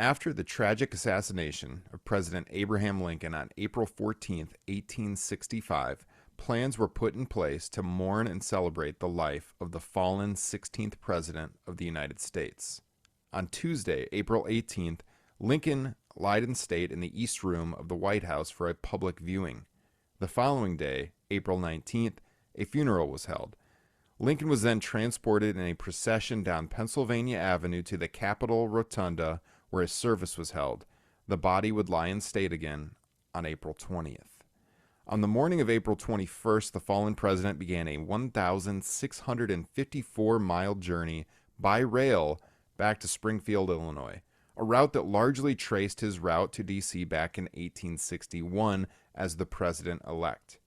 After the tragic assassination of President Abraham Lincoln on April 14, 1865, plans were put in place to mourn and celebrate the life of the fallen 16th President of the United States. On Tuesday, April 18th, Lincoln lied in state in the East Room of the White House for a public viewing. The following day, April 19th, a funeral was held. Lincoln was then transported in a procession down Pennsylvania Avenue to the Capitol Rotunda, where his service was held. The body would lie in state again on April 20th. On the morning of April 21st, the fallen president began a 1,654-mile journey by rail back to Springfield, Illinois, a route that largely traced his route to D.C. back in 1861 as the president-elect.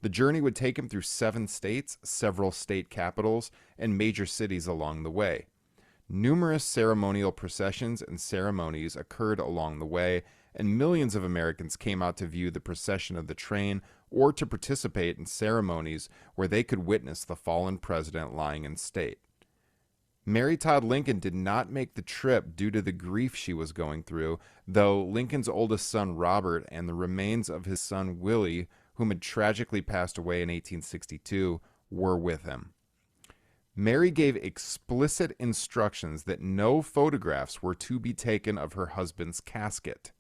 The journey would take him through 7 states, several state capitals, and major cities along the way. Numerous ceremonial processions and ceremonies occurred along the way, and millions of Americans came out to view the procession of the train or to participate in ceremonies where they could witness the fallen president lying in state. Mary Todd Lincoln did not make the trip due to the grief she was going through, though Lincoln's oldest son Robert and the remains of his son Willie, whom had tragically passed away in 1862, were with him. Mary gave explicit instructions that no photographs were to be taken of her husband's casket.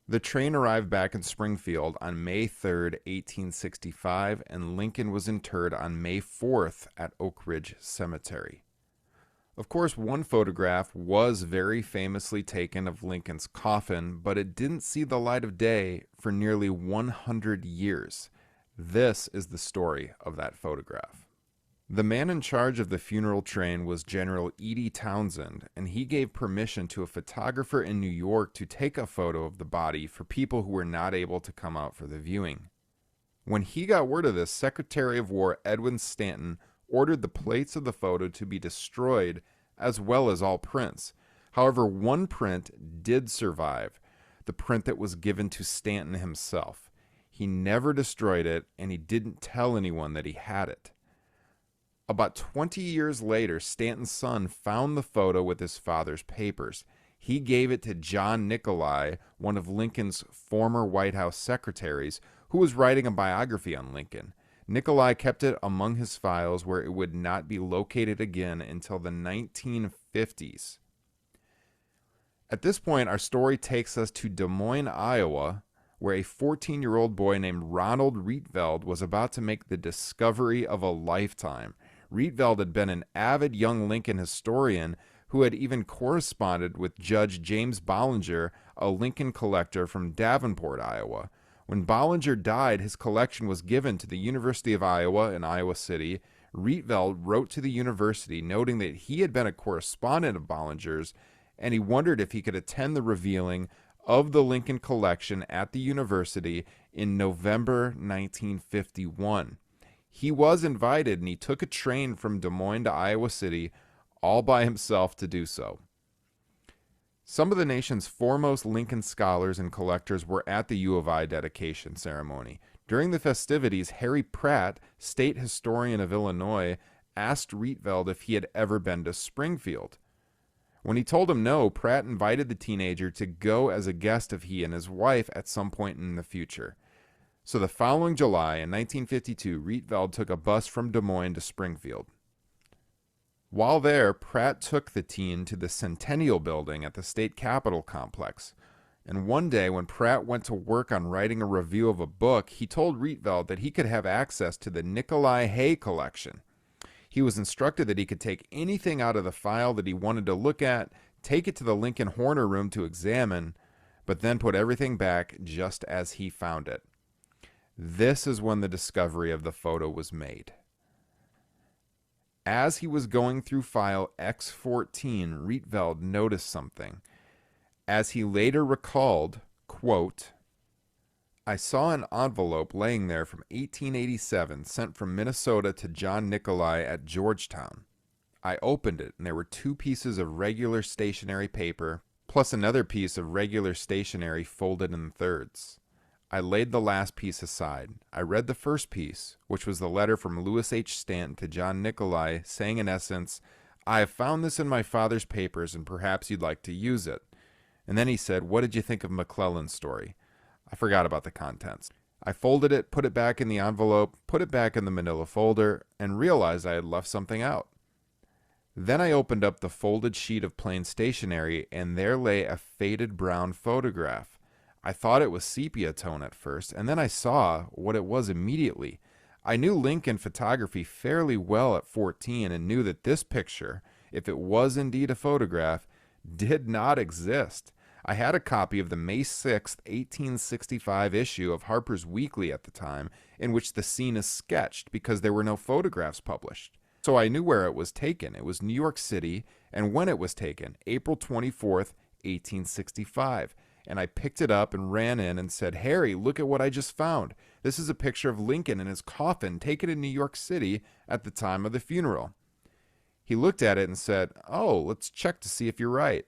The train arrived back in Springfield on May 3rd, 1865, and Lincoln was interred on May 4th at Oak Ridge Cemetery. Of course, one photograph was very famously taken of Lincoln's coffin, but it didn't see the light of day for nearly 100 years. This is the story of that photograph. The man in charge of the funeral train was General E.D. Townsend, and he gave permission to a photographer in New York to take a photo of the body for people who were not able to come out for the viewing. When he got word of this, Secretary of War Edwin Stanton ordered the plates of the photo to be destroyed, as well as all prints. However, one print did survive, the print that was given to Stanton himself. He never destroyed it, and he didn't tell anyone that he had it. About 20 years later, Stanton's son found the photo with his father's papers. He gave it to John Nicolay, one of Lincoln's former White House secretaries, who was writing a biography on Lincoln. Nicolay kept it among his files where it would not be located again until the 1950s. At this point, our story takes us to Des Moines, Iowa, where a 14-year-old boy named Ronald Rietveld was about to make the discovery of a lifetime. Rietveld had been an avid young Lincoln historian who had even corresponded with Judge James Bollinger, a Lincoln collector from Davenport, Iowa. When Bollinger died, his collection was given to the University of Iowa in Iowa City. Rietveld wrote to the university noting that he had been a correspondent of Bollinger's, and he wondered if he could attend the revealing of the Lincoln collection at the university in November 1951. He was invited, and he took a train from Des Moines to Iowa City all by himself to do so. Some of the nation's foremost Lincoln scholars and collectors were at the U of I dedication ceremony. During the festivities, Harry Pratt, state historian of Illinois, asked Rietveld if he had ever been to Springfield. When he told him no, Pratt invited the teenager to go as a guest of he and his wife at some point in the future. So the following July, in 1952, Rietveld took a bus from Des Moines to Springfield. While there, Pratt took the teen to the Centennial Building at the state capitol complex. And one day, when Pratt went to work on writing a review of a book, he told Rietveld that he could have access to the Nicolay Hay collection. He was instructed that he could take anything out of the file that he wanted to look at, take it to the Lincoln Horner Room to examine, but then put everything back just as he found it. This is when the discovery of the photo was made. As he was going through file X14, Rietveld noticed something. As he later recalled, quote, "I saw an envelope laying there from 1887 sent from Minnesota to John Nicolay at Georgetown. I opened it, and there were 2 pieces of regular stationery paper, plus another piece of regular stationery folded in thirds. I laid the last piece aside. I read the first piece, which was the letter from Lewis H. Stanton to John Nicolay, saying in essence, I have found this in my father's papers, and perhaps you'd like to use it. And then he said, what did you think of McClellan's story? I forgot about the contents. I folded it, put it back in the envelope, put it back in the manila folder, and realized I had left something out. Then I opened up the folded sheet of plain stationery, and there lay a faded brown photograph. I thought it was sepia tone at first, and then I saw what it was immediately. I knew Lincoln photography fairly well at 14 and knew that this picture, if it was indeed a photograph, did not exist. I had a copy of the May 6th, 1865 issue of Harper's Weekly at the time, in which the scene is sketched because there were no photographs published. So I knew where it was taken. It was New York City, and when it was taken, April 24th, 1865. And I picked it up and ran in and said, Harry, look at what I just found. This is a picture of Lincoln in his coffin taken in New York City at the time of the funeral. He looked at it and said, oh, let's check to see if you're right.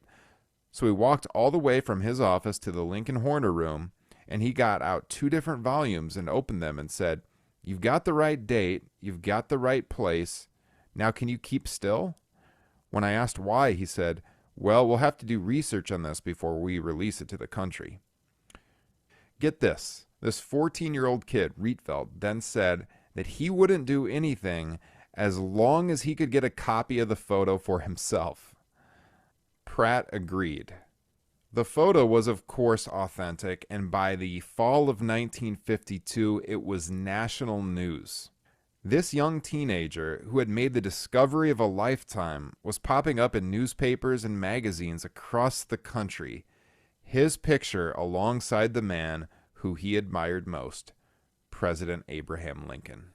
So we walked all the way from his office to the Lincoln Horner room, and he got out 2 different volumes and opened them and said, you've got the right date, you've got the right place. Now can you keep still? When I asked why, he said, well, we'll have to do research on this before we release it to the country. Get this. This 14-year-old kid, Rietveld, then said that he wouldn't do anything as long as he could get a copy of the photo for himself. Pratt agreed. The photo was, of course, authentic, and by the fall of 1952, it was national news. This young teenager, who had made the discovery of a lifetime, was popping up in newspapers and magazines across the country, his picture alongside the man who he admired most, President Abraham Lincoln.